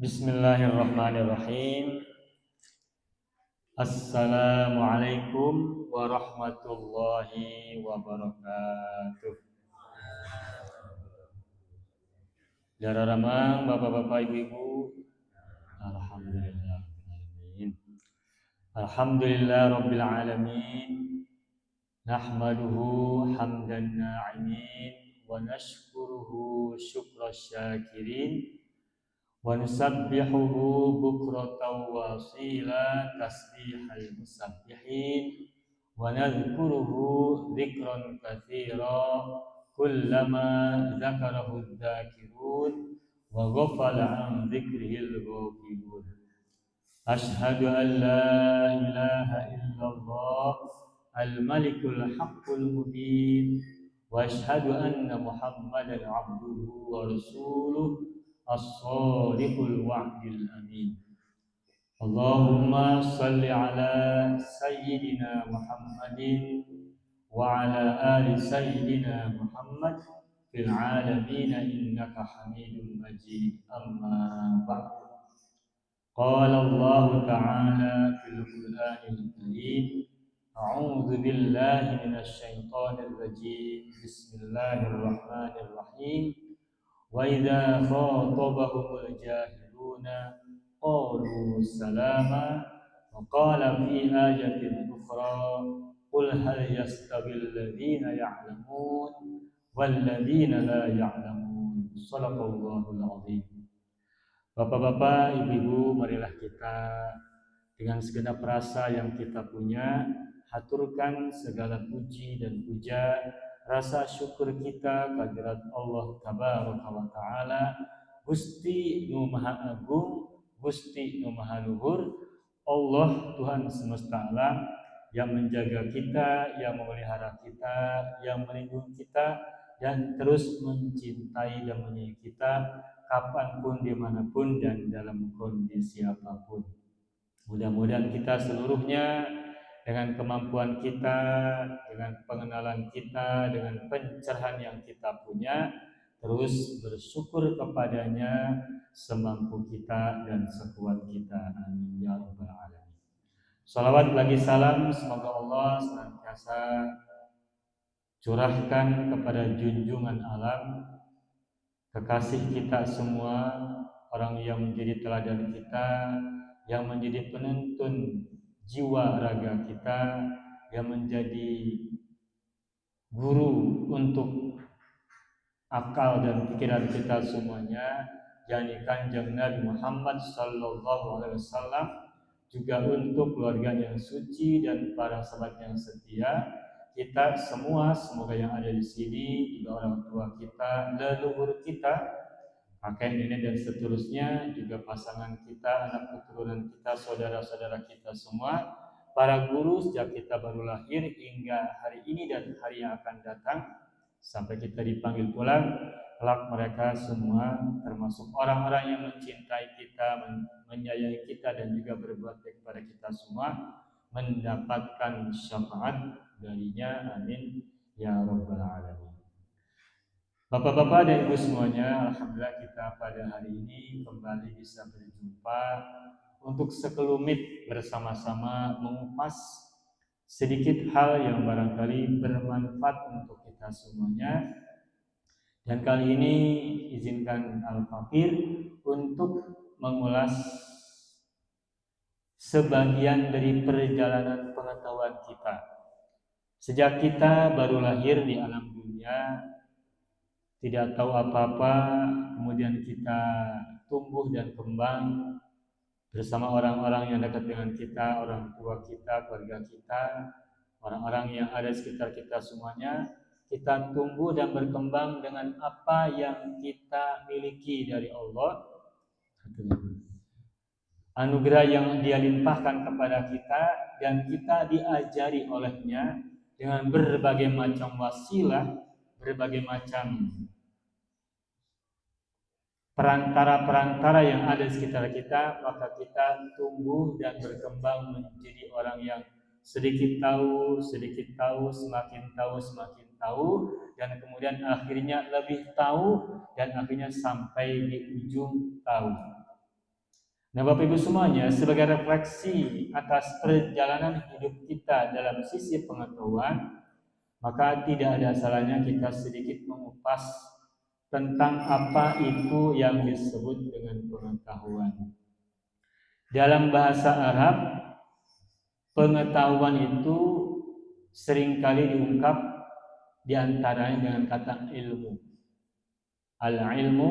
Bismillahirrahmanirrahim. Assalamualaikum warahmatullahi wabarakatuh. Jararamang bapak-bapak ibu-ibu. Alhamdulillah. Alhamdulillah rabbil alamin. Nahmaduhu hamdan na'imin wa nashkuruhu syukras syakirin. Wa nusabbihuhu bukratan wa asila tasbihal musabbihin wa nadhkuruhu dzikran katsira kullama dzakarahu dzakirun wa ghafala an dzikrihil ghafilun. Ashhadu an la ilaha illallah al-malikul haqqul mubin wa ashhadu anna muhammadan abduhu wa rasuluh as-sadiqul wa'dil amin. Allahumma salli ala sayyidina Muhammadin wa ala ali sayyidina Muhammad fil alamin innaka hamidum majid. Amma ba'd. Qala Allah ta'ala fil Qur'anil Karim, a'udzu billahi minasy syaithanir rajim. Bismillahirrahmanirrahim. Wa idza khatabahumul jahiluna qalu salama wa qala fi ayatin ukhra qul hal yastawil ladzina ya'lamun wal ladzina la ya'lamun. Shadaqallahul azim. Bapak-bapak, ibu-ibu, marilah kita dengan segenap rasa yang kita punya haturkan segala puji dan puja, rasa syukur kita kehadirat Allah Tabaraka wa Ta'ala, Gusti Nu Maha Agung, Gusti Nu Maha Luhur, Allah Tuhan semesta alam yang menjaga kita, yang memelihara kita, yang melindungi kita, dan terus mencintai dan menyayangi kita kapanpun, dimanapun, dan dalam kondisi apapun. Mudah-mudahan kita seluruhnya dengan kemampuan kita, dengan pengenalan kita, dengan pencerahan yang kita punya, terus bersyukur kepadanya semampu kita dan sekuat kita. Amin ya rabbal alamin. Salawat lagi salam semoga Allah senantiasa curahkan kepada junjungan alam, kekasih kita semua, orang yang menjadi teladan kita, yang menjadi penuntun jiwa raga kita, yang menjadi guru untuk akal dan pikiran kita semuanya, yakni Kanjeng Nabi Muhammad sallallahu alaihi wasallam, juga untuk keluarga yang suci dan para sahabat yang setia. Kita semua, semoga yang ada di sini, juga orang tua kita, leluhur kita, kakek nenek dan seterusnya, juga pasangan kita, anak keturunan kita, saudara-saudara kita semua, para guru sejak kita baru lahir hingga hari ini dan hari yang akan datang sampai kita dipanggil pulang, kelak mereka semua termasuk orang-orang yang mencintai kita, menyayangi kita, dan juga berbuat baik kepada kita semua, mendapatkan syafaat darinya. Amin ya rabbal alamin. Bapak-bapak dan ibu semuanya, alhamdulillah kita pada hari ini kembali bisa berjumpa untuk sekelumit bersama-sama mengupas sedikit hal yang barangkali bermanfaat untuk kita semuanya. Dan kali ini izinkan Al-Fakir untuk mengulas sebagian dari perjalanan pengetahuan kita. Sejak kita baru lahir di alam dunia, tidak tahu apa-apa, kemudian kita tumbuh dan kembang bersama orang-orang yang dekat dengan kita, orang tua kita, keluarga kita, orang-orang yang ada di sekitar kita semuanya. Kita tumbuh dan berkembang dengan apa yang kita miliki dari Allah, anugerah yang Dia limpahkan kepada kita, dan kita diajari olehnya dengan berbagai macam wasilah, berbagai macam perantara-perantara yang ada di sekitar kita, maka kita tumbuh dan berkembang menjadi orang yang sedikit tahu, semakin tahu, dan kemudian akhirnya lebih tahu, dan akhirnya sampai di ujung tahu. Nah, Bapak Ibu semuanya, sebagai refleksi atas perjalanan hidup kita dalam sisi pengetahuan, maka tidak ada salahnya kita sedikit mengupas tentang apa itu yang disebut dengan pengetahuan. Dalam bahasa Arab, pengetahuan itu seringkali diungkap diantaranya dengan kata ilmu. Al-ilmu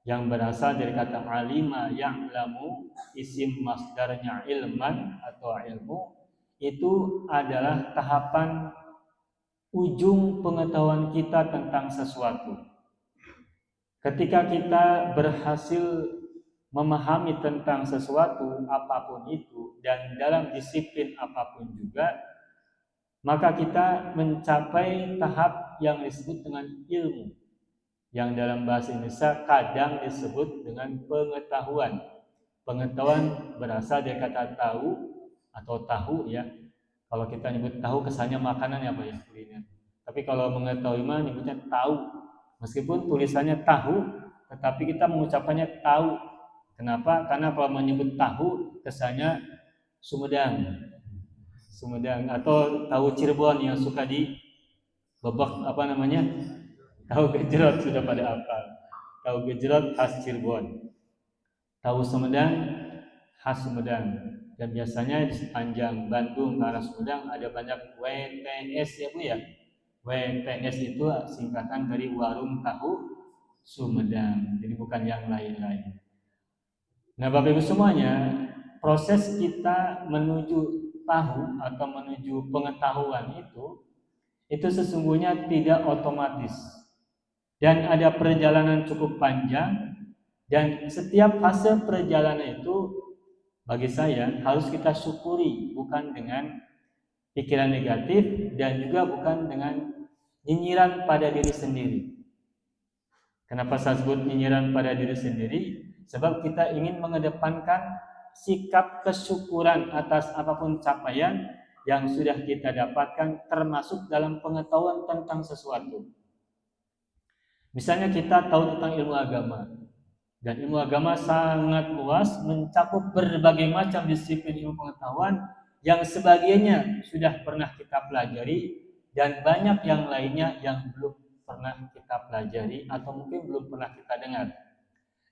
yang berasal dari kata alima ya'lamu, isim masdarnya ilman atau ilmu, itu adalah tahapan ujung pengetahuan kita tentang sesuatu. Ketika kita berhasil memahami tentang sesuatu apapun itu dan dalam disiplin apapun juga, maka kita mencapai tahap yang disebut dengan ilmu, yang dalam bahasa Indonesia kadang disebut dengan pengetahuan. Pengetahuan berasal dari kata tahu atau tahu ya. Kalau kita nyebut tahu kesannya makanan ya Pak ya, kuliner. Tapi kalau mengetahui mah nyebutnya tahu. Meskipun tulisannya tahu, tetapi kita mengucapkannya tahu. Kenapa? Karena kalau menyebut tahu kesannya Sumedang. Sumedang atau tahu Cirebon yang suka di babak apa namanya? Tahu gejrot sudah pada apa? Tahu gejrot khas Cirebon. Tahu Sumedang khas Sumedang. Dan biasanya di sepanjang Bandung ke arah Sumedang ada banyak WTS ya Bu ya. WTS itu singkatan dari Warung Tahu Sumedang. Jadi bukan yang lain-lain. Nah, Bapak Ibu semuanya, proses kita menuju tahu atau menuju pengetahuan itu sesungguhnya tidak otomatis. Dan ada perjalanan cukup panjang, dan setiap fase perjalanan itu bagi saya harus kita syukuri, bukan dengan pikiran negatif dan juga bukan dengan nyinyiran pada diri sendiri. Kenapa saya sebut nyinyiran pada diri sendiri? Sebab kita ingin mengedepankan sikap kesyukuran atas apapun capaian yang sudah kita dapatkan, termasuk dalam pengetahuan tentang sesuatu. Misalnya kita tahu tentang ilmu agama, dan ilmu agama sangat luas, mencakup berbagai macam disiplin ilmu pengetahuan yang sebagiannya sudah pernah kita pelajari dan banyak yang lainnya yang belum pernah kita pelajari atau mungkin belum pernah kita dengar.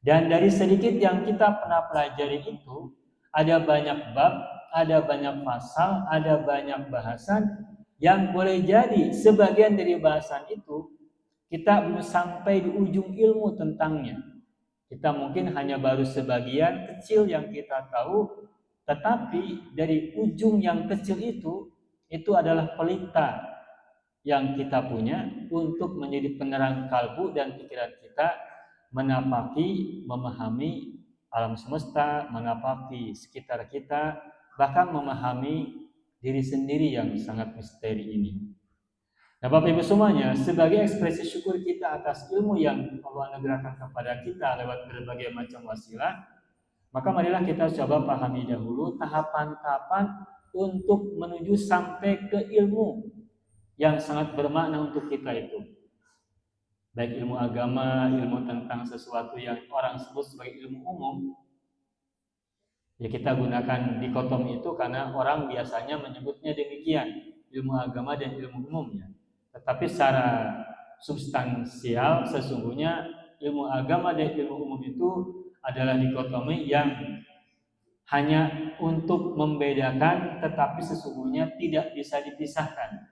Dan dari sedikit yang kita pernah pelajari itu, ada banyak bab, ada banyak pasal, ada banyak bahasan yang boleh jadi sebagian dari bahasan itu kita belum sampai di ujung ilmu tentangnya. Kita mungkin hanya baru sebagian kecil yang kita tahu, tetapi dari ujung yang kecil itu adalah pelita yang kita punya untuk menjadi penerang kalbu dan pikiran kita menapaki, memahami alam semesta, menapaki sekitar kita, bahkan memahami diri sendiri yang sangat misteri ini. Nah, Bapak Ibu semuanya, sebagai ekspresi syukur kita atas ilmu yang Allah anugerahkan kepada kita lewat berbagai macam wasilah, maka marilah kita coba pahami dahulu tahapan-tahapan untuk menuju sampai ke ilmu yang sangat bermakna untuk kita itu. Baik ilmu agama, ilmu tentang sesuatu yang orang sebut sebagai ilmu umum, ya kita gunakan dikotomi itu karena orang biasanya menyebutnya demikian, ilmu agama dan ilmu umum ya. Tetapi secara substansial sesungguhnya ilmu agama dan ilmu umum itu adalah dikotomi yang hanya untuk membedakan, tetapi sesungguhnya tidak bisa dipisahkan.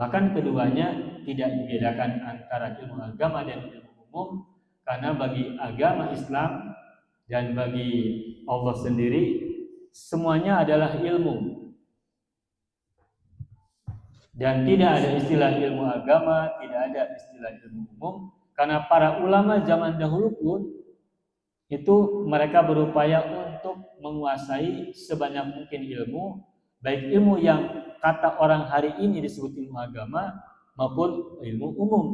Bahkan keduanya tidak dibedakan antara ilmu agama dan ilmu umum, karena bagi agama Islam dan bagi Allah sendiri semuanya adalah ilmu. Dan tidak ada istilah ilmu agama, tidak ada istilah ilmu umum, karena para ulama zaman dahulu pun itu mereka berupaya untuk menguasai sebanyak mungkin ilmu, baik ilmu yang kata orang hari ini disebut ilmu agama maupun ilmu umum.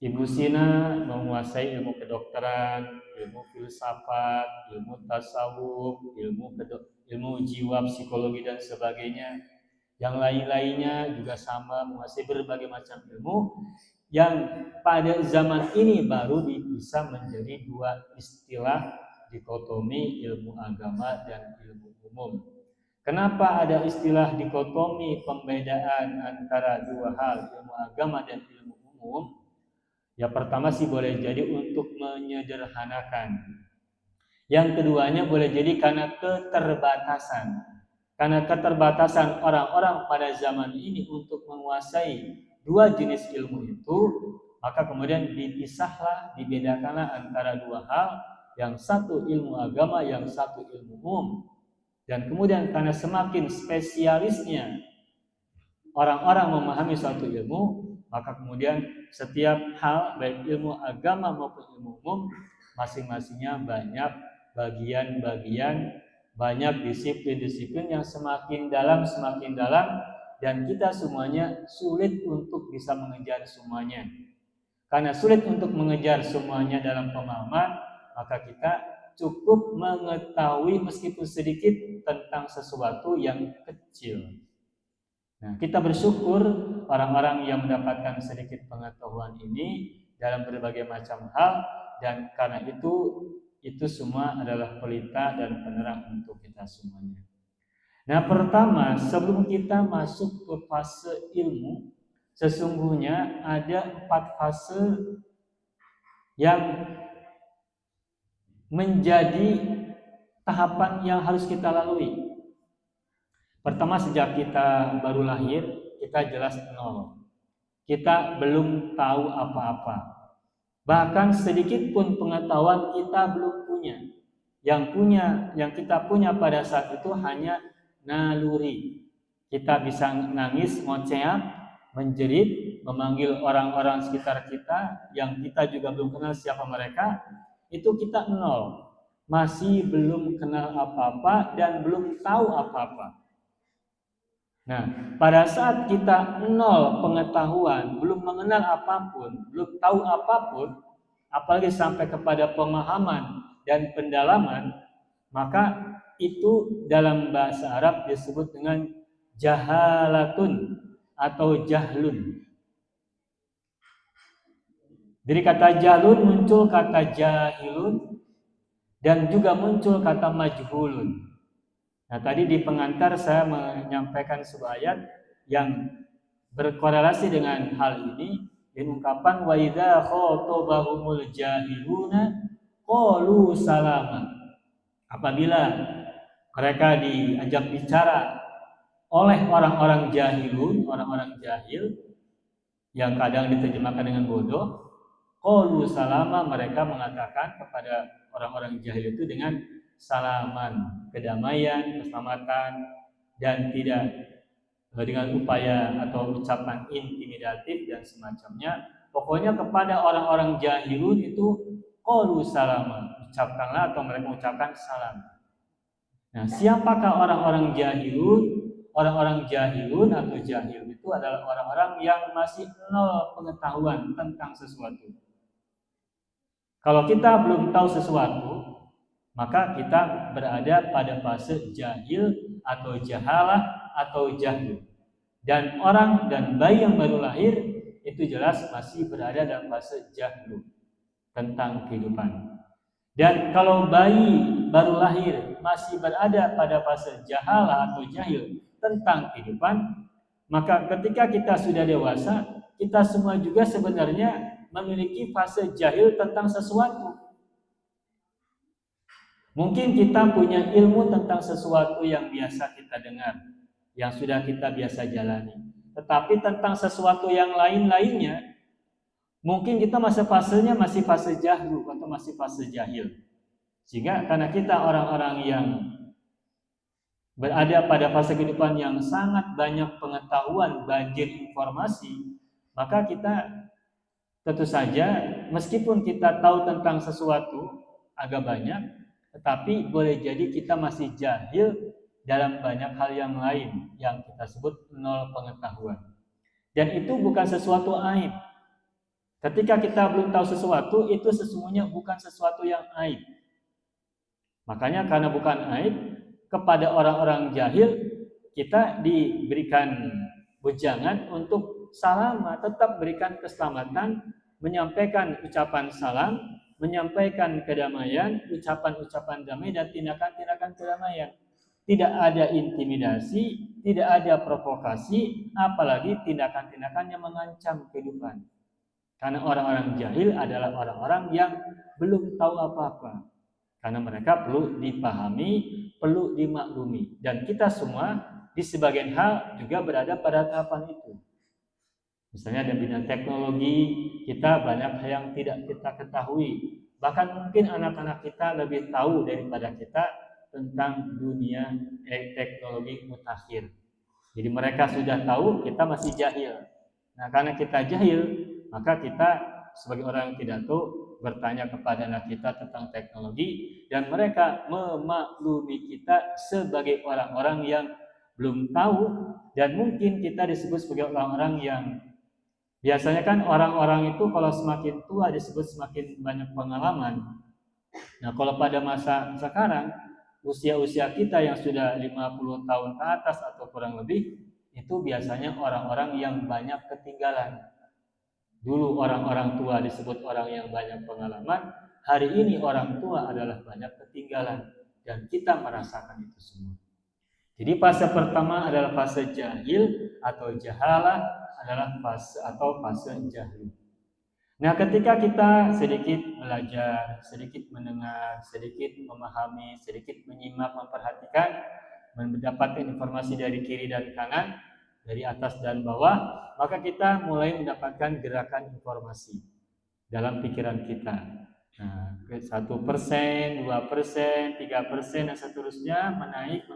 Ibnu Sina menguasai ilmu kedokteran, ilmu filsafat, ilmu tasawuf, ilmu jiwa, psikologi dan sebagainya. Yang lain-lainnya juga sama menguasai berbagai macam ilmu yang pada zaman ini baru bisa menjadi dua istilah dikotomi ilmu agama dan ilmu umum. Kenapa ada istilah dikotomi, pembedaan antara dua hal, ilmu agama dan ilmu umum? Ya pertama sih boleh jadi untuk menyederhanakan. Yang keduanya boleh jadi karena keterbatasan. Karena keterbatasan orang-orang pada zaman ini untuk menguasai dua jenis ilmu itu, maka kemudian dipisahlah, dibedakanlah antara dua hal, yang satu ilmu agama, yang satu ilmu umum. Dan kemudian karena semakin spesialisnya orang-orang memahami suatu ilmu, maka kemudian setiap hal, baik ilmu agama maupun ilmu umum, masing-masingnya banyak bagian-bagian, banyak disiplin-disiplin yang semakin dalam, dan kita semuanya sulit untuk bisa mengejar semuanya. Karena sulit untuk mengejar semuanya dalam pemahaman, maka kita cukup mengetahui meskipun sedikit tentang sesuatu yang kecil. Nah, kita bersyukur orang-orang yang mendapatkan sedikit pengetahuan ini dalam berbagai macam hal, dan karena itu semua adalah pelita dan penerang untuk kita semuanya. Nah, pertama, sebelum kita masuk ke fase ilmu, sesungguhnya ada 4 fase yang menjadi tahapan yang harus kita lalui. Pertama, sejak kita baru lahir, kita jelas nol. Kita belum tahu apa-apa. Bahkan sedikit pun pengetahuan kita belum punya. Yang kita punya pada saat itu hanya naluri. Kita bisa nangis, ngoceak, menjerit, memanggil orang-orang sekitar kita yang kita juga belum kenal siapa mereka. Itu kita nol, masih belum kenal apa-apa dan belum tahu apa-apa. Nah, pada saat kita nol pengetahuan, belum mengenal apapun, belum tahu apapun, apalagi sampai kepada pemahaman dan pendalaman, maka itu dalam bahasa Arab disebut dengan jahalatun atau jahlun. Dari kata jahlun muncul kata jahilun, dan juga muncul kata majhulun. Nah, tadi di pengantar saya menyampaikan sebuah ayat yang berkorelasi dengan hal ini, dengan ungkapan wa idza khatabahumul jahiluna qalu salama. Apabila mereka diajak bicara oleh orang-orang jahilun, orang-orang jahil yang kadang diterjemahkan dengan bodoh, qalu salama, mereka mengatakan kepada orang-orang jahil itu dengan salaman, kedamaian, keselamatan, dan tidak dengan upaya atau ucapan intimidatif dan semacamnya. Pokoknya kepada orang-orang jahilun itu qalu salama, ucapkanlah atau mereka mengucapkan salam. Nah, siapakah orang-orang jahilun? Orang-orang jahilun atau jahil itu adalah orang-orang yang masih nol pengetahuan tentang sesuatu. Kalau kita belum tahu sesuatu, maka kita berada pada fase jahil atau jahalah atau jahil. Dan orang dan bayi yang baru lahir itu jelas masih berada dalam fase jahil tentang kehidupan. Dan kalau bayi baru lahir masih berada pada fase jahalah atau jahil tentang kehidupan, maka ketika kita sudah dewasa, kita semua juga sebenarnya memiliki fase jahil tentang sesuatu. Mungkin kita punya ilmu tentang sesuatu yang biasa kita dengar, yang sudah kita biasa jalani. Tetapi tentang sesuatu yang lain-lainnya, mungkin kita fasenya masih fase jahlu atau masih fase jahil. Sehingga karena kita orang-orang yang berada pada fase kehidupan yang sangat banyak pengetahuan, banjir informasi, maka kita tentu saja meskipun kita tahu tentang sesuatu agak banyak, tetapi boleh jadi kita masih jahil dalam banyak hal yang lain yang kita sebut nol pengetahuan. Dan itu bukan sesuatu aib. Ketika kita belum tahu sesuatu, itu sesungguhnya bukan sesuatu yang aib. Makanya karena bukan aib, kepada orang-orang jahil kita diberikan wejangan untuk salama, tetap berikan keselamatan, menyampaikan ucapan salam, menyampaikan kedamaian, ucapan-ucapan damai dan tindakan-tindakan kedamaian. Tidak ada intimidasi, tidak ada provokasi, apalagi tindakan-tindakan yang mengancam kehidupan. Karena orang-orang jahil adalah orang-orang yang belum tahu apa-apa. Karena mereka perlu dipahami, perlu dimaklumi. Dan kita semua di sebagian hal juga berada pada tahapan itu. Misalnya di bidang teknologi, kita banyak yang tidak kita ketahui. Bahkan mungkin anak-anak kita lebih tahu daripada kita tentang dunia teknologi mutakhir. Jadi mereka sudah tahu, kita masih jahil. Nah, karena kita jahil, maka kita sebagai orang yang tidak tahu bertanya kepada anak kita tentang teknologi dan mereka memaklumi kita sebagai orang-orang yang belum tahu dan mungkin kita disebut sebagai orang-orang yang biasanya kan orang-orang itu kalau semakin tua disebut semakin banyak pengalaman. Nah, kalau pada masa sekarang usia-usia kita yang sudah 50 tahun ke atas atau kurang lebih itu biasanya orang-orang yang banyak ketinggalan. Dulu orang-orang tua disebut orang yang banyak pengalaman, hari ini orang tua adalah banyak ketinggalan dan kita merasakan itu semua. Jadi fase pertama adalah fase jahil atau jahalah adalah fase jahil. Nah, ketika kita sedikit belajar, sedikit mendengar, sedikit memahami, sedikit menyimak, memperhatikan, mendapatkan informasi dari kiri dan kanan, dari atas dan bawah, maka kita mulai mendapatkan gerakan informasi dalam pikiran kita. Nah, 1%, 2%, 3%, dan seterusnya menaik,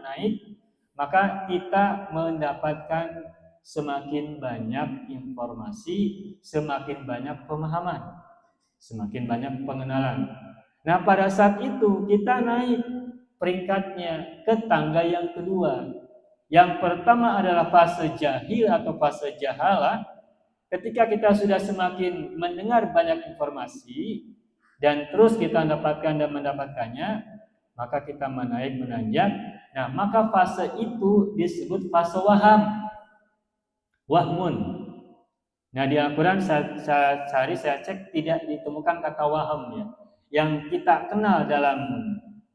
maka kita mendapatkan semakin banyak informasi, semakin banyak pemahaman, semakin banyak pengenalan. Nah, pada saat itu kita naik peringkatnya ke tangga yang kedua. Yang pertama adalah fase jahil atau fase jahalah. Ketika kita sudah semakin mendengar banyak informasi dan terus kita dapatkan dan mendapatkannya, maka kita menaik menanjak. Nah, maka fase itu disebut fase wahmun. Nah, di Al-Quran saya cek tidak ditemukan kata waham ya. Yang kita kenal dalam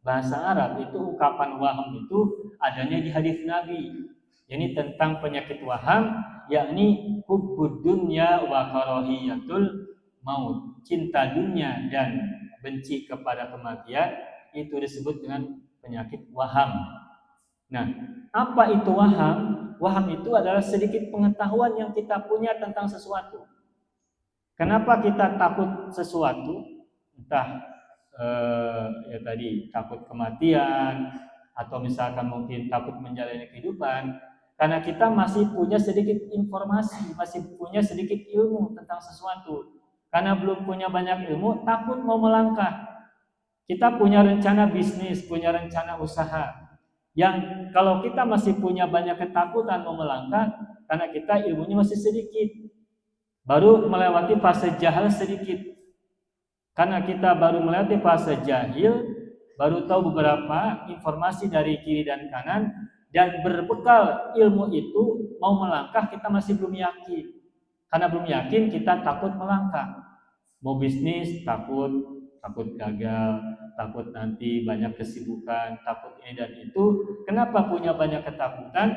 bahasa Arab itu ungkapan waham itu adanya di hadis Nabi. Ini tentang penyakit waham, yakni hubbud dunya wa karahiyatul maut. Cinta dunia dan benci kepada kematian itu disebut dengan penyakit waham. Nah, apa itu waham? Waham itu adalah sedikit pengetahuan yang kita punya tentang sesuatu. Kenapa kita takut sesuatu? Entah ya tadi takut kematian atau misalkan mungkin takut menjalani kehidupan karena kita masih punya sedikit informasi, masih punya sedikit ilmu tentang sesuatu. Karena belum punya banyak ilmu, takut mau melangkah. Kita punya rencana bisnis, punya rencana usaha. Yang kalau kita masih punya banyak ketakutan mau melangkah karena kita ilmunya masih sedikit, baru melewati fase jahil sedikit. Karena kita baru melewati fase jahil, baru tahu beberapa informasi dari kiri dan kanan, dan berbekal ilmu itu mau melangkah kita masih belum yakin. Karena belum yakin kita takut melangkah. Mau bisnis takut gagal, takut nanti banyak kesibukan, takut ini dan itu. Kenapa punya banyak ketakutan?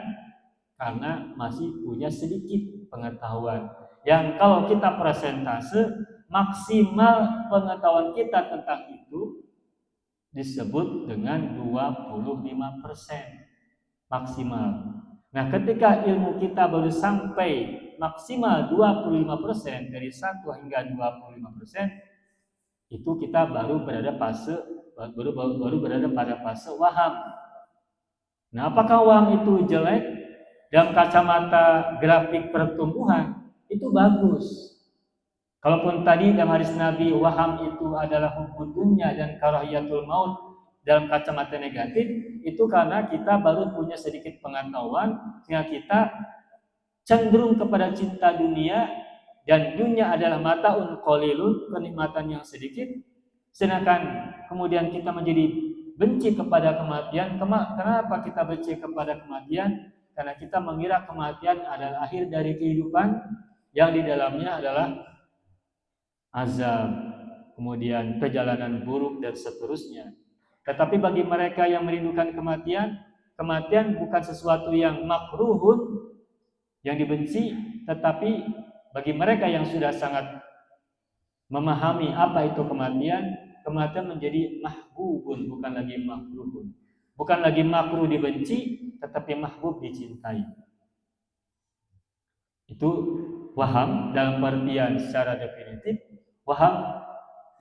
Karena masih punya sedikit pengetahuan. Yang kalau kita persentase, maksimal pengetahuan kita tentang itu disebut dengan 25% maksimal. Nah, ketika ilmu kita baru sampai maksimal 25% dari 1 hingga 25%, itu kita baru berada pada fase waham. Nah, apakah waham itu jelek? Dalam kacamata grafik pertumbuhan itu bagus. Kalaupun tadi dalam hadis Nabi waham itu adalah hubbud dunya dan karahiyatul maut dalam kacamata negatif, itu karena kita baru punya sedikit pengetahuan sehingga kita cenderung kepada cinta dunia dan dunia adalah mataun qalilun, kenikmatan yang sedikit. Sedangkan kemudian kita menjadi benci kepada kematian. Kenapa kita benci kepada kematian? Karena kita mengira kematian adalah akhir dari kehidupan yang di dalamnya adalah azab, kemudian perjalanan buruk dan seterusnya. Tetapi bagi mereka yang merindukan kematian, kematian bukan sesuatu yang makruhun, yang dibenci, tetapi bagi mereka yang sudah sangat memahami apa itu kematian, kematian menjadi mahbubun, bukan lagi makruhun. Bukan lagi makruh dibenci, tetapi mahbub dicintai. Itu waham dalam artian secara definitif. Waham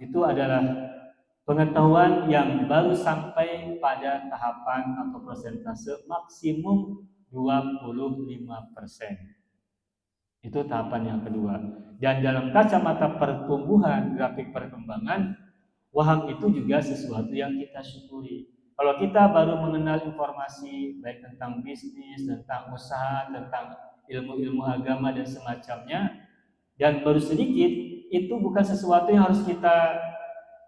itu adalah pengetahuan yang baru sampai pada tahapan atau persentase maksimum 25%. Itu tahapan yang kedua. Dan dalam kacamata pertumbuhan, grafik perkembangan, waham itu juga sesuatu yang kita syukuri. Kalau kita baru mengenal informasi baik tentang bisnis, tentang usaha, tentang ilmu-ilmu agama dan semacamnya, dan baru sedikit, itu bukan sesuatu yang harus kita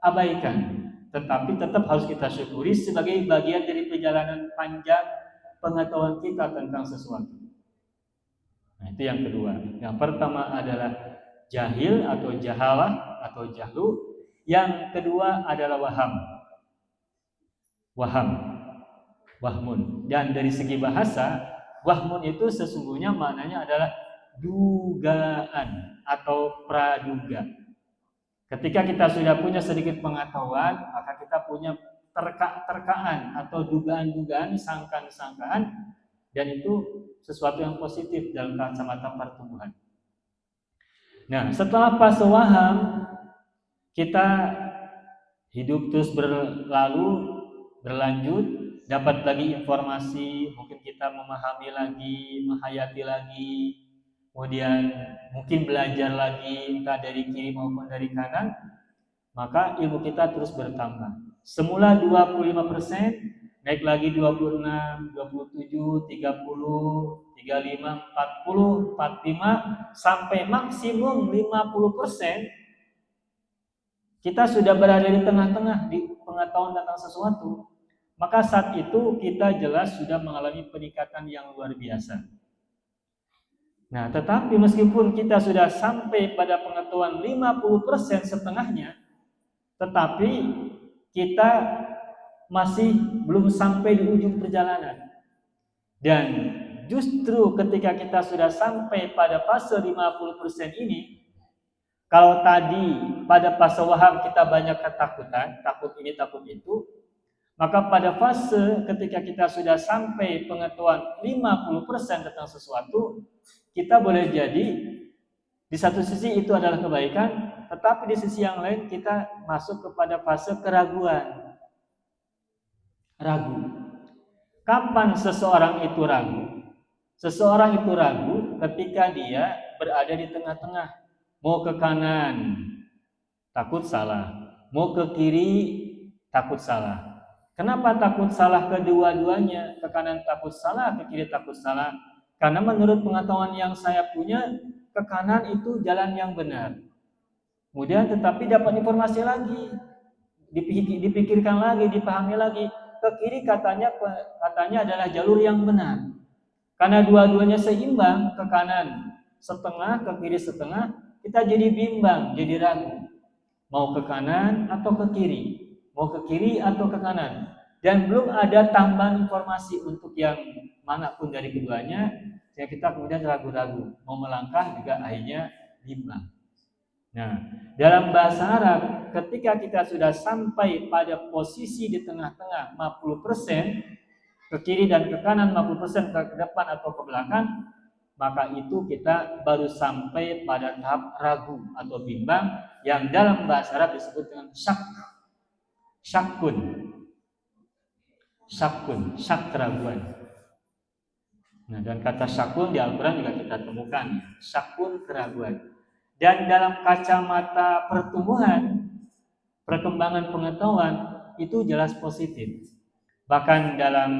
abaikan, tetapi tetap harus kita syukuri sebagai bagian dari perjalanan panjang pengetahuan kita tentang sesuatu. Nah, itu yang kedua. Yang pertama adalah jahil atau jahalah atau jahlu. Yang kedua adalah waham. Wahmun. Dan dari segi bahasa, wahmun itu sesungguhnya maknanya adalah dugaan atau praduga. Ketika kita sudah punya sedikit pengetahuan, maka kita punya terkaan atau dugaan-dugaan, sangkaan-sangkaan, dan itu sesuatu yang positif dalam kacamata pertumbuhan. Nah, setelah fase waham, kita hidup terus berlanjut, dapat lagi informasi, mungkin kita memahami lagi, menghayati lagi, kemudian mungkin belajar lagi, entah dari kiri maupun dari kanan, maka ilmu kita terus bertambah. Semula 25%, naik lagi 26, 27, 30, 35, 40, 45, sampai maksimum 50%, kita sudah berada di tengah-tengah di pengetahuan tentang sesuatu. Maka saat itu kita jelas sudah mengalami peningkatan yang luar biasa. Nah, tetapi meskipun kita sudah sampai pada pengetahuan 50% setengahnya, tetapi kita masih belum sampai di ujung perjalanan. Dan justru ketika kita sudah sampai pada fase 50% ini, kalau tadi pada fase waham kita banyak ketakutan, takut ini, takut itu, maka pada fase ketika kita sudah sampai pengetahuan 50% tentang sesuatu, kita boleh jadi di satu sisi itu adalah kebaikan, tetapi di sisi yang lain kita masuk kepada fase keraguan. Ragu. Kapan seseorang itu ragu? Seseorang itu ragu ketika dia berada di tengah-tengah. Mau ke kanan, takut salah. Mau ke kiri, takut salah. Kenapa takut salah kedua-duanya? Ke kanan takut salah, ke kiri takut salah. Karena menurut pengetahuan yang saya punya, ke kanan itu jalan yang benar. Kemudian tetapi dapat informasi lagi, dipikirkan lagi, dipahami lagi. Ke kiri katanya adalah jalur yang benar. Karena dua-duanya seimbang, ke kanan setengah, ke kiri setengah, kita jadi bimbang, jadi ragu. Mau ke kanan atau ke kiri? Mau ke kiri atau ke kanan? Dan belum ada tambahan informasi untuk yang manapun dari keduanya, sehingga kita kemudian ragu-ragu. Mau melangkah juga akhirnya bimbang. Nah, dalam bahasa Arab, ketika kita sudah sampai pada posisi di tengah-tengah 50%, ke kiri dan ke kanan 50%, ke depan atau ke belakang, maka itu kita baru sampai pada tahap ragu atau bimbang, yang dalam bahasa Arab disebut dengan syakun, syak keraguan. Nah, dan kata syakun di Al-Quran juga kita temukan, syakun keraguan. Dan dalam kacamata pertumbuhan, perkembangan pengetahuan, itu jelas positif. Bahkan dalam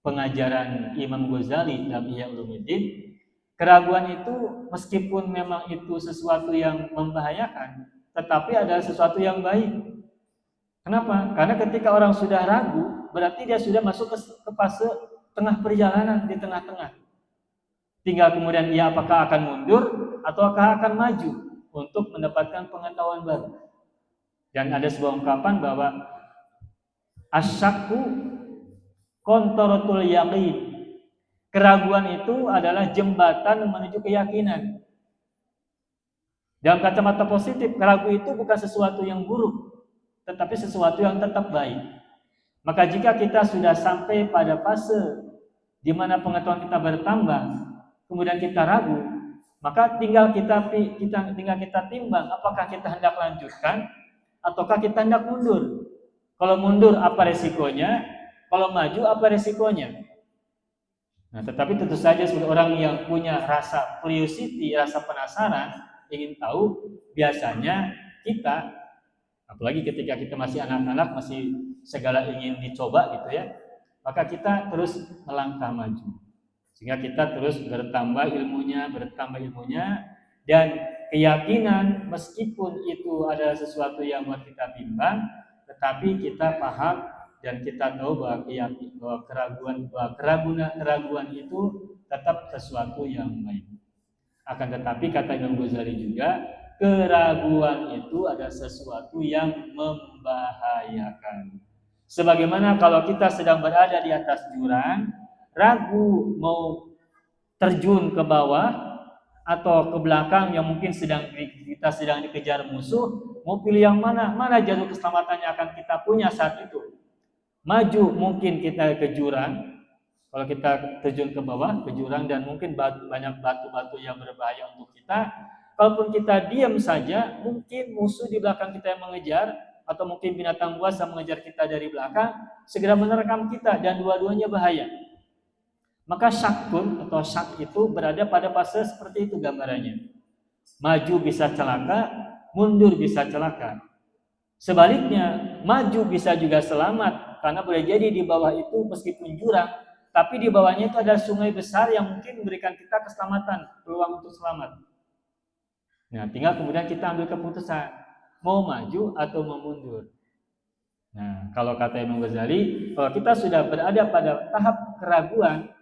pengajaran Imam Ghazali dalam Ihya Ulumuddin, keraguan itu meskipun memang itu sesuatu yang membahayakan, tetapi adalah sesuatu yang baik. Kenapa? Karena ketika orang sudah ragu, berarti dia sudah masuk ke fase tengah perjalanan, di tengah-tengah. Tinggal kemudian ia apakah akan mundur ataukah akan maju. untuk mendapatkan pengetahuan baru. Dan ada sebuah ungkapan bahwa asyakku kontorotul yaqin. Keraguan itu adalah jembatan menuju keyakinan. Dalam kacamata positif, keraguan itu bukan sesuatu yang buruk, tetapi sesuatu yang tetap baik. Maka jika kita sudah sampai pada fase di mana pengetahuan kita bertambah, kemudian kita ragu, maka tinggal kita timbang apakah kita hendak lanjutkan ataukah kita hendak mundur. Kalau mundur apa resikonya? Kalau maju apa resikonya? Nah, tetapi tentu saja sebagai orang yang punya rasa curiosity, rasa penasaran, ingin tahu, biasanya kita, apalagi ketika kita masih anak-anak, masih segala ingin dicoba gitu ya, maka kita terus melangkah maju. Sehingga kita terus bertambah ilmunya, dan keyakinan meskipun itu ada sesuatu yang buat kita bimbang, tetapi kita paham dan kita tahu bahwa keraguan itu tetap sesuatu yang baik. Akan tetapi kata Imam Ghazali juga, keraguan itu ada sesuatu yang membahayakan. Sebagaimana kalau kita sedang berada di atas jurang, ragu mau terjun ke bawah atau ke belakang yang mungkin kita sedang dikejar musuh, mau pilih yang mana? Mana jalur keselamatannya akan kita punya saat itu? Maju mungkin kita ke jurang, kalau kita terjun ke bawah ke jurang dan mungkin banyak batu-batu yang berbahaya untuk kita. Kalaupun kita diam saja, mungkin musuh di belakang kita yang mengejar, atau mungkin binatang buas yang mengejar kita dari belakang segera menerkam kita, dan dua-duanya bahaya. Maka syak itu berada pada fase seperti itu gambarannya. Maju bisa celaka, mundur bisa celaka. Sebaliknya, maju bisa juga selamat, karena boleh jadi di bawah itu meskipun jurang, tapi di bawahnya itu ada sungai besar yang mungkin memberikan kita keselamatan, peluang untuk selamat. Nah, tinggal kemudian kita ambil keputusan, mau maju atau mau mundur. Nah, kalau kata Imam Ghazali, kalau kita sudah berada pada tahap keraguan,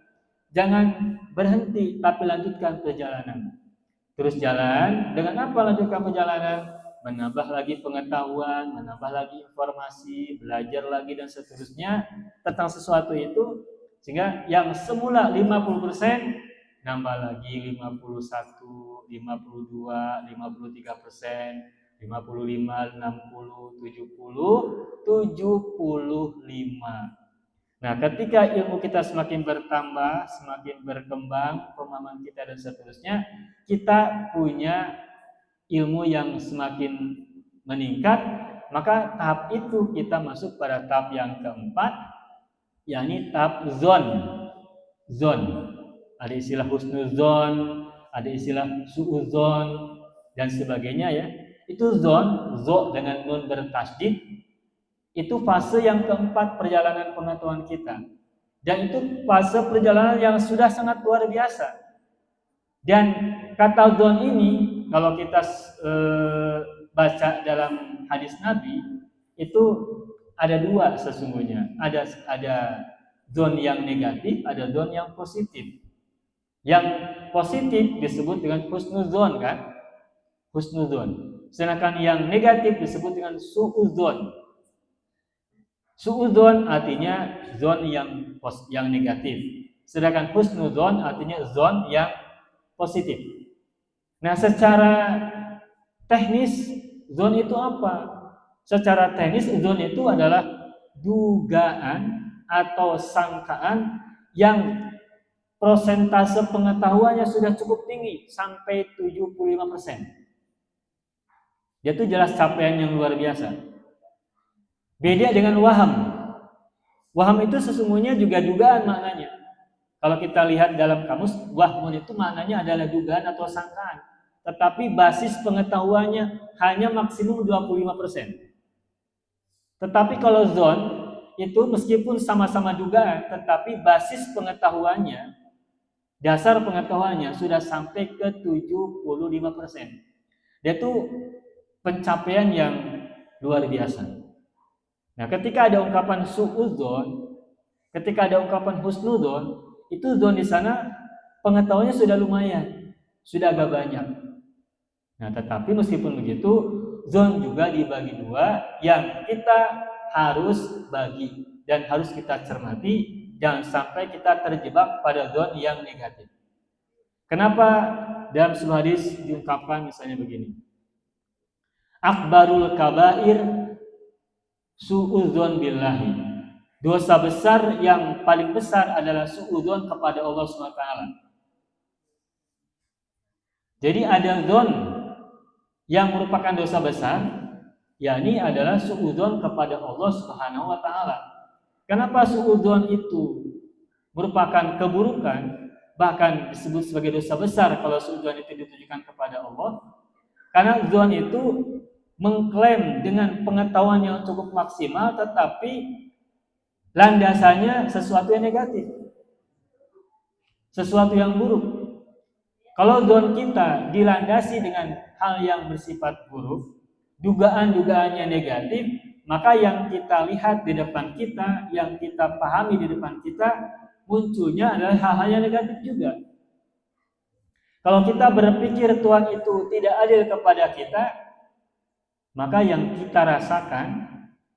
jangan berhenti, tapi lanjutkan perjalanan. Terus jalan, dengan apa lanjutkan perjalanan? Menambah lagi pengetahuan, menambah lagi informasi, belajar lagi dan seterusnya tentang sesuatu itu, sehingga yang semula 50% nambah lagi 51, 52, 53%, 55, 60, 70, 75. Nah, ketika ilmu kita semakin bertambah, semakin berkembang, pemahaman kita dan seterusnya, kita punya ilmu yang semakin meningkat, maka tahap itu kita masuk pada tahap yang keempat, yakni tahap zon. Ada istilah husnuzon, ada istilah suuzon dan sebagainya ya. Itu zo dengan nun bertasydid, itu fase yang keempat perjalanan pengetahuan kita. Dan itu fase perjalanan yang sudah sangat luar biasa. Dan kata zon ini, kalau kita baca dalam hadis Nabi, itu ada dua sesungguhnya. Ada zon yang negatif, ada zon yang positif. Yang positif disebut dengan husnuzon kan? Husnuzon. Sedangkan yang negatif disebut dengan suuzon. Suuzon artinya zon yang negatif. Sedangkan husnuzon artinya zon yang positif. Nah, secara teknis zon itu apa? Secara teknis zon itu adalah dugaan atau sangkaan yang prosentase pengetahuannya sudah cukup tinggi sampai 75%. Dia itu jelas capaian yang luar biasa. Beda dengan waham. Waham itu sesungguhnya juga dugaan maknanya. Kalau kita lihat dalam kamus, wahmun itu maknanya adalah dugaan atau sangkaan. Tetapi basis pengetahuannya hanya maksimum 25%. Tetapi kalau zon, itu meskipun sama-sama dugaan, tetapi basis pengetahuannya, dasar pengetahuannya sudah sampai ke 75%. Dia itu pencapaian yang luar biasa. Nah, ketika ada ungkapan suudzon, ketika ada ungkapan husnudzon, itu zon di sana pengetahuannya sudah lumayan, sudah agak banyak. Nah, tetapi meskipun begitu, zon juga dibagi dua yang kita harus bagi dan harus kita cermati, jangan sampai kita terjebak pada zon yang negatif. Kenapa dalam sebuah hadis diungkapkan misalnya begini, akbarul kabair su'udzon billahi. Dosa besar yang paling besar adalah su'udzon kepada Allah SWT. Jadi ada zon yang merupakan dosa besar, yakni adalah su'udzon kepada Allah Subhanahu wa taala. Kenapa su'udzon itu merupakan keburukan, bahkan disebut sebagai dosa besar kalau su'udzon itu ditujukan kepada Allah? Karena zon itu mengklaim dengan pengetahuan yang cukup maksimal, tetapi landasannya sesuatu yang negatif, sesuatu yang buruk. Kalau zon kita dilandasi dengan hal yang bersifat buruk, dugaan-dugaannya negatif, maka yang kita lihat di depan kita, yang kita pahami di depan kita, munculnya adalah hal-hal yang negatif juga. Kalau kita berpikir Tuhan itu tidak adil kepada kita, maka yang kita rasakan,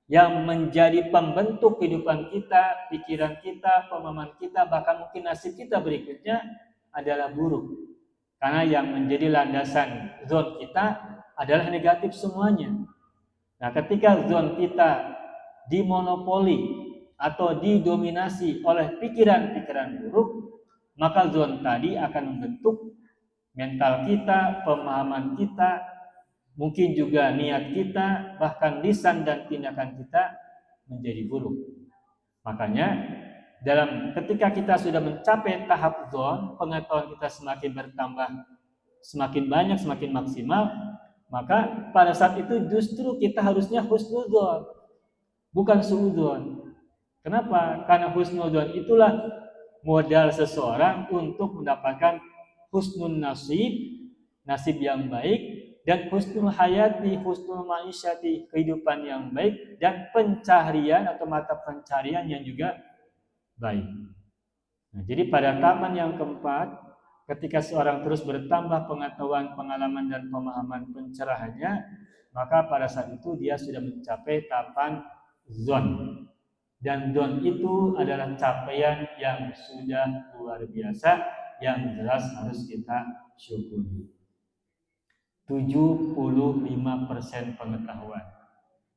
yang menjadi pembentuk kehidupan kita, pikiran kita, pemahaman kita, bahkan mungkin nasib kita berikutnya adalah buruk. Karena yang menjadi landasan zon kita adalah negatif semuanya. Nah, ketika zon kita dimonopoli atau didominasi oleh pikiran-pikiran buruk, maka zon tadi akan membentuk mental kita, pemahaman kita, mungkin juga niat kita, bahkan lisan dan tindakan kita menjadi buruk. Makanya ketika kita sudah mencapai tahap zon, pengetahuan kita semakin bertambah, semakin banyak, semakin maksimal, maka pada saat itu justru kita harusnya husnuzon, bukan suudzon. Kenapa? Karena husnuzon itulah modal seseorang untuk mendapatkan husnul nasib, nasib yang baik, dan husnul hayati, husnul ma'isyati, kehidupan yang baik, dan pencaharian atau mata pencaharian yang juga baik. Nah, jadi pada tahapan yang keempat, ketika seorang terus bertambah pengetahuan, pengalaman, dan pemahaman pencerahannya, maka pada saat itu dia sudah mencapai tahapan zon. Dan zon itu adalah capaian yang sudah luar biasa, yang jelas harus kita syukuri. 75% pengetahuan.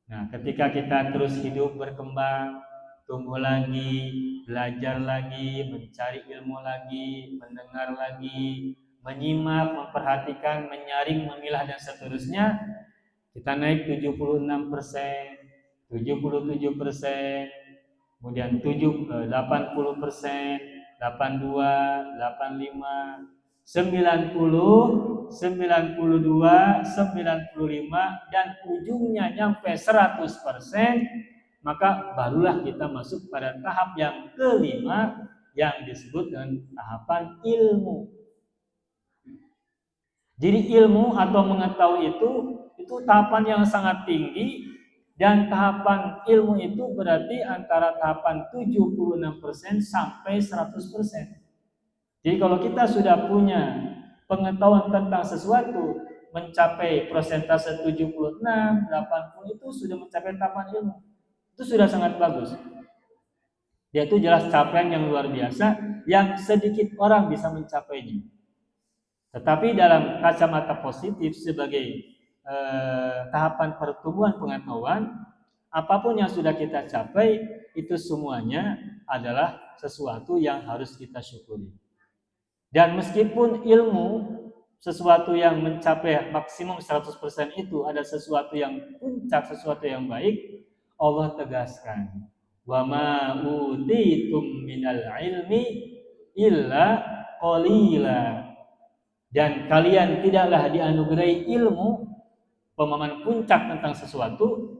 Nah, ketika kita terus hidup berkembang, tumbuh lagi, belajar lagi, mencari ilmu lagi, mendengar lagi, menyimak, memperhatikan, menyaring, memilah, dan seterusnya, kita naik 76%, 77%, kemudian 80%, 82, 85, 90, 92, 95, dan ujungnya nyampe 100%, maka barulah kita masuk pada tahap yang kelima yang disebut dengan tahapan ilmu. Jadi ilmu atau mengetahui itu tahapan yang sangat tinggi, dan tahapan ilmu itu berarti antara tahapan 76% sampai 100%. Jadi kalau kita sudah punya pengetahuan tentang sesuatu mencapai persentase 76, 80, itu sudah mencapai tahapan ilmu. Itu sudah sangat bagus. Yaitu jelas capaian yang luar biasa yang sedikit orang bisa mencapainya. Tetapi dalam kacamata positif sebagai tahapan pertumbuhan pengetahuan, apapun yang sudah kita capai itu semuanya adalah sesuatu yang harus kita syukuri. Dan meskipun ilmu sesuatu yang mencapai maksimum 100% itu ada sesuatu yang puncak, sesuatu yang baik, Allah tegaskan, wa ma utitum minal ilmi illa qalila. Dan kalian tidaklah dianugerahi ilmu, pemahaman puncak tentang sesuatu,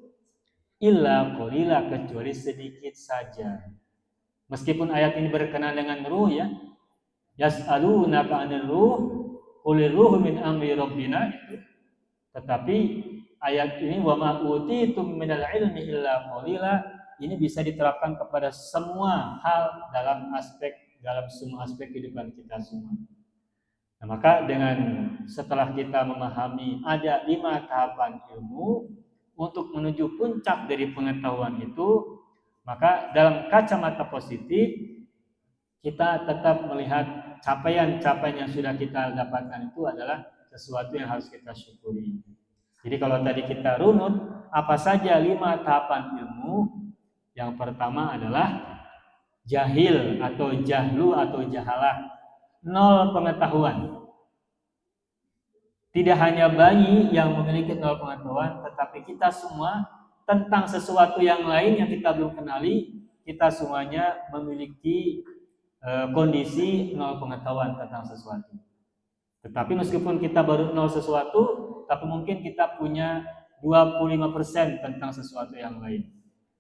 illa qalila, kecuali sedikit saja. Meskipun ayat ini berkenaan dengan ruh, ya, yas'alunaka 'anil ruh qulir ruhu min amri rabbina, itu. Tetapi ayat ini wa ma utitum minal ilmi illa qalila, ini bisa diterapkan kepada semua hal dalam semua aspek kehidupan kita semua. Nah, Maka dengan setelah kita memahami ada 5 tahapan ilmu untuk menuju puncak dari pengetahuan itu, maka dalam kacamata positif kita tetap melihat capaian-capaian yang sudah kita dapatkan itu adalah sesuatu yang harus kita syukuri. Jadi kalau tadi kita runut apa saja 5 tahapan ilmu, yang pertama adalah jahil atau jahlu atau jahalah, 0 pengetahuan. Tidak hanya bayi yang memiliki 0 pengetahuan, tetapi kita semua tentang sesuatu yang lain yang kita belum kenali, kita semuanya memiliki kondisi 0 pengetahuan tentang sesuatu. Tetapi meskipun kita baru 0 sesuatu, tapi mungkin kita punya 25% tentang sesuatu yang lain.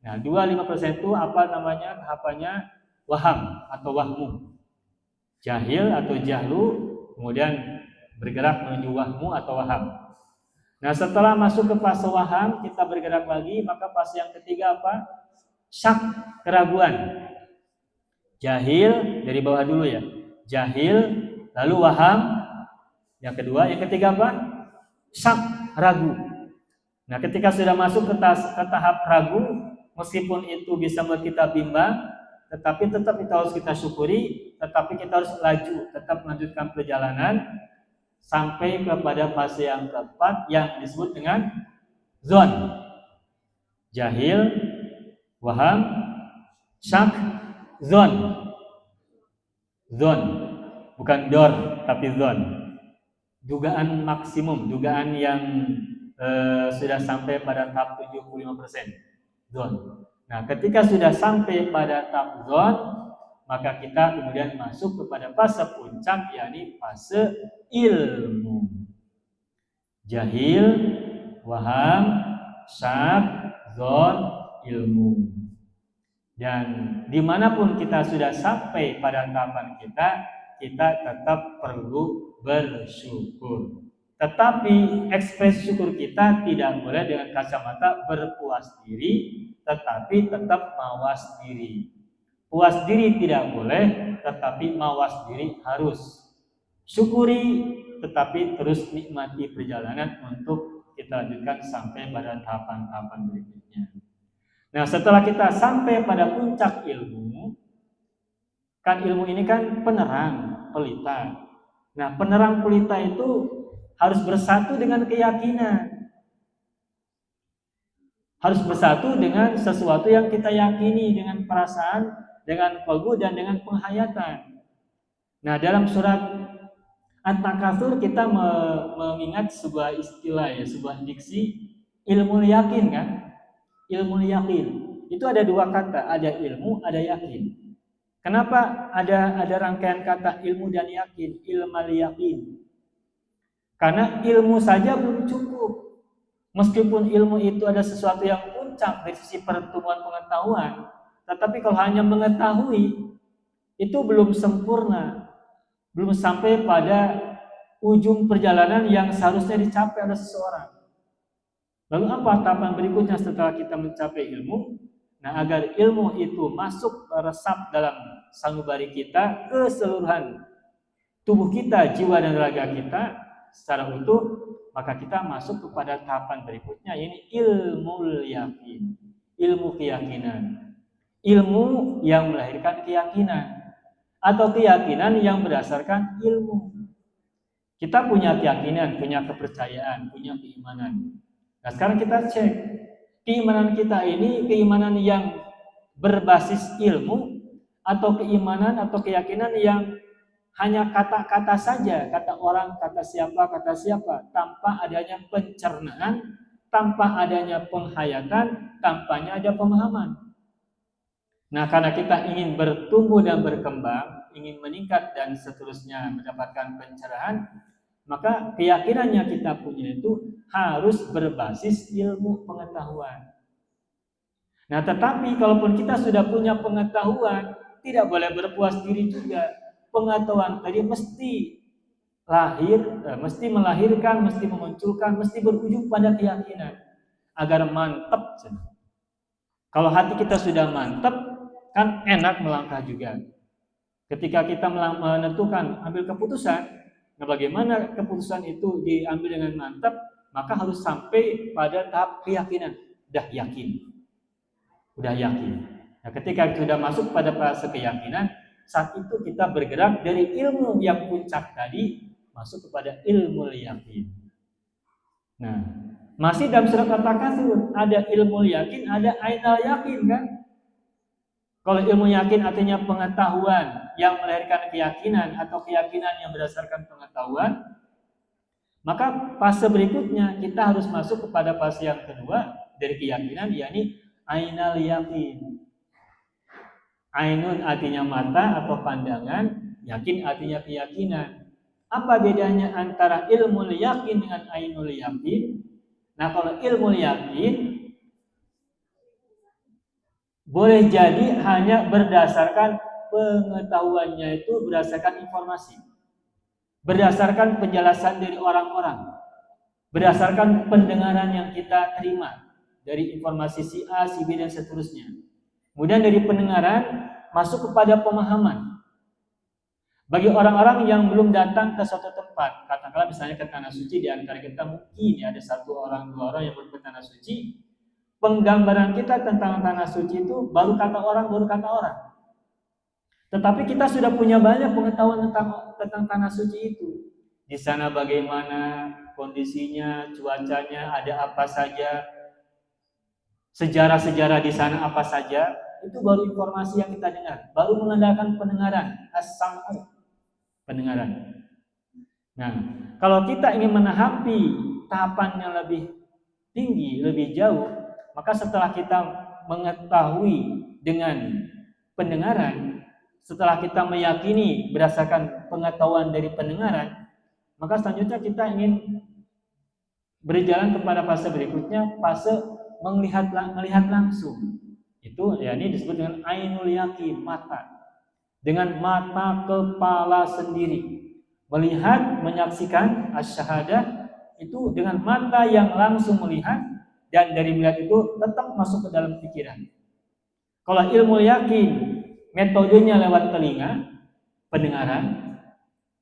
Nah, 25% itu apa namanya? Tahapannya waham atau wahmu. Jahil atau jahlu, kemudian bergerak menuju wahmu atau waham. Nah, setelah masuk ke fase waham, kita bergerak lagi, maka fase yang ketiga apa? Syak, keraguan. Jahil, dari bawah dulu ya. Jahil, lalu waham. Yang kedua, yang ketiga apa? Syak, ragu. Nah, ketika sudah masuk ke tahap ragu, meskipun itu bisa membuat kita bimbang, tetapi tetap itu harus kita syukuri, tetapi kita harus laju, tetap melanjutkan perjalanan sampai kepada fase yang keempat yang disebut dengan zon. Jahil, waham, syak, zon. Zon, bukan dor, tapi zon. Dugaan maksimum, dugaan yang sudah sampai pada tahap 75%. Zon. Nah, ketika sudah sampai pada tahap zon, maka kita kemudian masuk kepada fase puncak, yakni fase ilmu. Jahil, waham, syak, zon, ilmu. Dan dimanapun kita sudah sampai pada tahapan kita tetap perlu bersyukur. Tetapi ekspresi syukur kita tidak boleh dengan kacamata berpuas diri, tetapi tetap mawas diri. Puas diri tidak boleh, tetapi mawas diri harus. Syukuri, tetapi terus nikmati perjalanan untuk kita lanjutkan sampai pada tahapan-tahapan berikutnya. Nah, setelah kita sampai pada puncak ilmu, kan ilmu ini kan penerang, pelita. Nah, penerang pelita itu harus bersatu dengan keyakinan. Harus bersatu dengan sesuatu yang kita yakini, dengan perasaan, dengan qalbu, dan dengan penghayatan. Nah, dalam surat At-Takatsur kita mengingat sebuah istilah ya, sebuah diksi ilmu yakin kan? Ilmu yakin. Itu ada 2 kata, ada ilmu, ada yakin. Kenapa ada rangkaian kata ilmu dan yakin, ilmal yakin? Karena ilmu saja belum cukup. Meskipun ilmu itu ada sesuatu yang puncak dari sisi pertumbuhan pengetahuan, tetapi kalau hanya mengetahui, itu belum sempurna. Belum sampai pada ujung perjalanan yang seharusnya dicapai oleh seseorang. Lalu apa tahapan berikutnya setelah kita mencapai ilmu? Nah, agar ilmu itu masuk meresap dalam sanubari kita, keseluruhan tubuh kita, jiwa dan raga kita secara utuh, maka kita masuk kepada tahapan berikutnya, yaitu ilmu yakin, ilmu keyakinan. Ilmu yang melahirkan keyakinan atau keyakinan yang berdasarkan ilmu. Kita punya keyakinan, punya kepercayaan, punya keimanan. Nah, sekarang kita cek keimanan kita ini keimanan yang berbasis ilmu atau keimanan atau keyakinan yang hanya kata-kata saja, kata orang, kata siapa, tanpa adanya pencernaan, tanpa adanya penghayatan, tanpanya ada pemahaman. Nah, karena kita ingin bertumbuh dan berkembang, ingin meningkat dan seterusnya mendapatkan pencerahan, maka keyakinan yang kita punya itu harus berbasis ilmu pengetahuan. Nah, tetapi kalaupun kita sudah punya pengetahuan, tidak boleh berpuas diri juga. Pengetahuan tadi mesti melahirkan, mesti memunculkan, mesti berujung pada keyakinan agar mantap. Kalau hati kita sudah mantap, kan enak melangkah juga. Ketika kita menentukan, ambil keputusan, Nah, bagaimana keputusan itu diambil dengan mantap? Maka harus sampai pada tahap keyakinan, udah yakin, udah yakin. Nah, ketika sudah masuk pada fase keyakinan, saat itu kita bergerak dari ilmu yang puncak tadi masuk kepada ilmu yakin. Nah, masih dalam surat At-Takatsur ada ilmu yakin, ada ainal yakin kan? Kalau ilmu yakin artinya pengetahuan yang melahirkan keyakinan atau keyakinan yang berdasarkan pengetahuan, maka fase berikutnya kita harus masuk kepada fase yang kedua dari keyakinan, yakni ainal yakin. Ainun artinya mata atau pandangan, yakin artinya keyakinan. Apa bedanya antara ilmu yakin dengan ainul yakin? Nah, kalau ilmu yakin boleh jadi hanya berdasarkan pengetahuannya, itu berdasarkan informasi, berdasarkan penjelasan dari orang-orang, berdasarkan pendengaran yang kita terima dari informasi si A, si B, dan seterusnya. Kemudian dari pendengaran masuk kepada pemahaman. Bagi orang-orang yang belum datang ke suatu tempat, katakanlah misalnya ke tanah suci, di antara kita mungkin ada satu orang, dua orang yang belum ke tanah suci, penggambaran kita tentang tanah suci itu baru kata orang. Tetapi kita sudah punya banyak pengetahuan tentang tanah suci itu. Di sana bagaimana kondisinya, cuacanya, ada apa saja, sejarah-sejarah di sana apa saja, itu baru informasi yang kita dengar, baru mengandalkan pendengaran, as-sam'u, pendengaran. Nah, kalau kita ingin menahapi tahapan yang lebih tinggi, lebih jauh, maka setelah kita mengetahui dengan pendengaran, setelah kita meyakini berdasarkan pengetahuan dari pendengaran, maka selanjutnya kita ingin berjalan kepada fase berikutnya, fase melihat langsung. Itu yakni disebut dengan ainul yakin, mata. Dengan mata kepala sendiri. Melihat, menyaksikan asyhadah itu dengan mata yang langsung melihat, dan dari melihat itu tetap masuk ke dalam pikiran. Kalau ilmu yakin metodenya lewat telinga, pendengaran,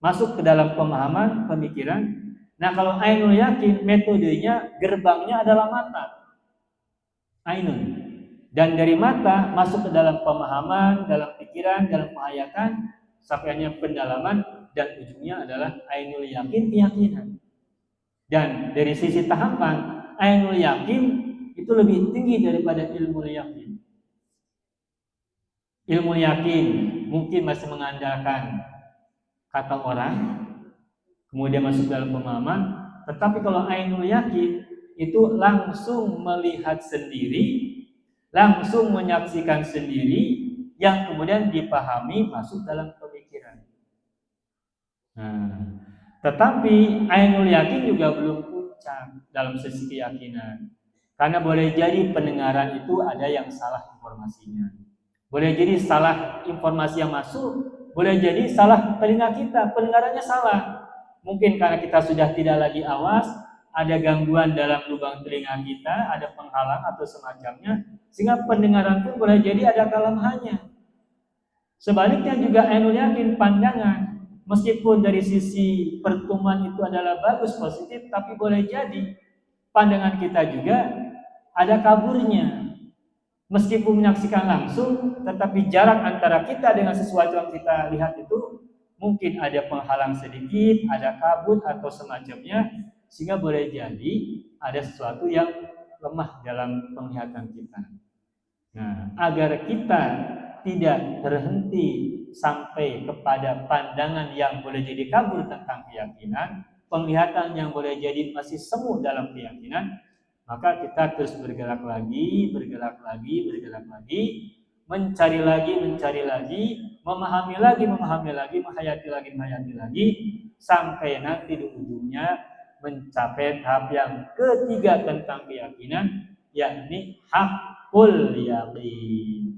masuk ke dalam pemahaman, pemikiran. Nah, kalau ainul yakin metodenya gerbangnya adalah mata. Ainun. Dan dari mata masuk ke dalam pemahaman, dalam pikiran, dalam penghayatan, sampainya pendalaman, dan ujungnya adalah ainul yakin, keyakinan. Dan dari sisi tahapan, ainul yakin itu lebih tinggi daripada ilmu yakin. Ilmu yakin mungkin masih mengandalkan kata orang, kemudian masuk dalam pemahaman. Tetapi kalau ainul yakin itu langsung melihat sendiri, langsung menyaksikan sendiri, yang kemudian dipahami masuk dalam pemikiran. Nah, tetapi ainul yakin juga belum puncak dalam sisi keyakinan, karena boleh jadi pendengaran itu ada yang salah informasinya, boleh jadi salah informasi yang masuk, boleh jadi salah telinga kita, pendengarannya salah. Mungkin karena kita sudah tidak lagi awas, ada gangguan dalam lubang telinga kita, ada penghalang atau semacamnya, sehingga pendengaran pun boleh jadi ada kelemahannya. Sebaliknya juga ainul yakin, pandangan, meskipun dari sisi pertemuan itu adalah bagus, positif, tapi boleh jadi pandangan kita juga ada kaburnya. Meskipun menyaksikan langsung, tetapi jarak antara kita dengan sesuatu yang kita lihat itu mungkin ada penghalang sedikit, ada kabut atau semacamnya, sehingga boleh jadi ada sesuatu yang lemah dalam penglihatan kita. Nah, agar kita tidak terhenti sampai kepada pandangan yang boleh jadi kabur tentang keyakinan, penglihatan yang boleh jadi masih semu dalam keyakinan, maka kita terus bergerak lagi, mencari lagi, memahami lagi, menghayati lagi, sampai nanti di ujungnya mencapai tahap yang ketiga tentang keyakinan, yakni hakul yakin.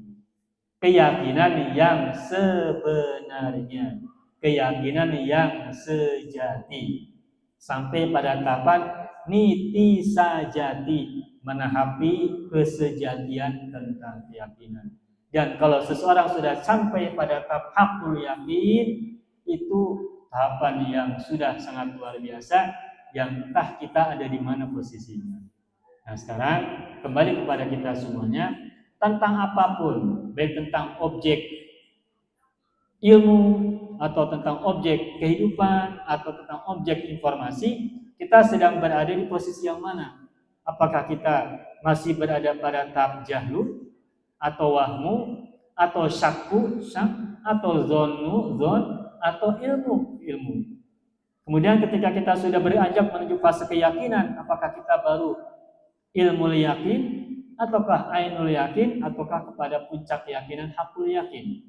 Keyakinan yang sebenarnya, keyakinan yang sejati. Sampai pada tahapan niti sajati, menahapi kesejatian tentang keyakinan. Dan kalau seseorang sudah sampai pada tahap hakul yakin, itu tahapan yang sudah sangat luar biasa, yang entah kita ada di mana posisinya. Nah sekarang kembali kepada kita semuanya, tentang apapun, baik tentang objek ilmu atau tentang objek kehidupan atau tentang objek informasi, kita sedang berada di posisi yang mana? Apakah kita masih berada pada tahap jahlu atau wahmu atau syakku syak atau zon atau ilmu. Kemudian ketika kita sudah beranjak menuju fase keyakinan, apakah kita baru ilmu yakin ataukah ainul yakin ataukah kepada puncak keyakinan hakul yakin?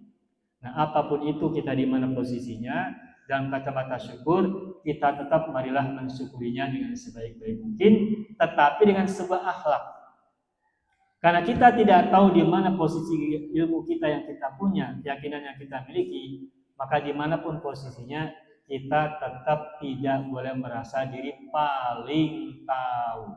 Nah, apapun itu kita di mana posisinya, dalam kacamata syukur, kita tetap marilah mensyukurinya dengan sebaik-baik mungkin, tetapi dengan sebuah akhlak. Karena kita tidak tahu di mana posisi ilmu kita yang kita punya, keyakinan yang kita miliki, maka dimanapun posisinya, kita tetap tidak boleh merasa diri paling tahu.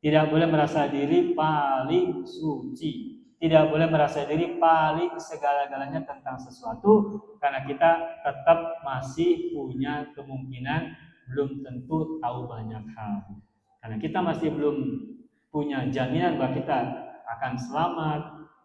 Tidak boleh merasa diri paling suci. Tidak boleh merasa diri paling segala-galanya tentang sesuatu, karena kita tetap masih punya kemungkinan belum tentu tahu banyak hal. Karena kita masih belum punya jaminan bahwa kita akan selamat,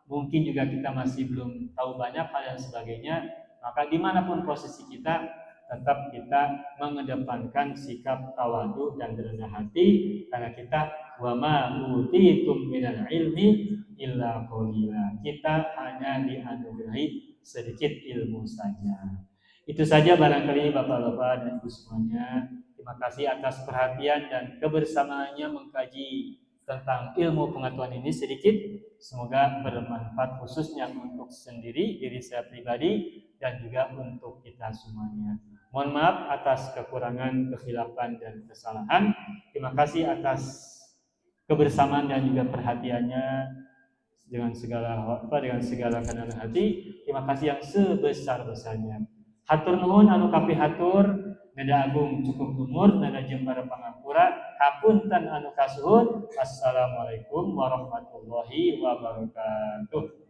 mungkin juga kita masih belum tahu banyak hal dan sebagainya, maka dimanapun posisi kita, tetap kita mengedepankan sikap tawadu dan rendah hati, karena kita wa ma utitum minal ilmi illa qalila. Kita hanya dianugerahi sedikit ilmu saja. Itu saja barangkali Bapak-bapak dan Ibu semuanya. Terima kasih atas perhatian dan kebersamaannya mengkaji tentang ilmu pengetahuan ini sedikit. Semoga bermanfaat khususnya untuk sendiri, diri saya pribadi, dan juga untuk kita semuanya. Mohon maaf atas kekurangan, kekhilafan, dan kesalahan. Terima kasih atas kebersamaan dan juga perhatiannya dengan segala kenalan hati. Terima kasih yang sebesar-besarnya. Hatur nuhun anu kapihatur, nada agung cukup umur, nada jembar pangapura, hapunten anu kasuhun. Assalamualaikum warahmatullahi wabarakatuh.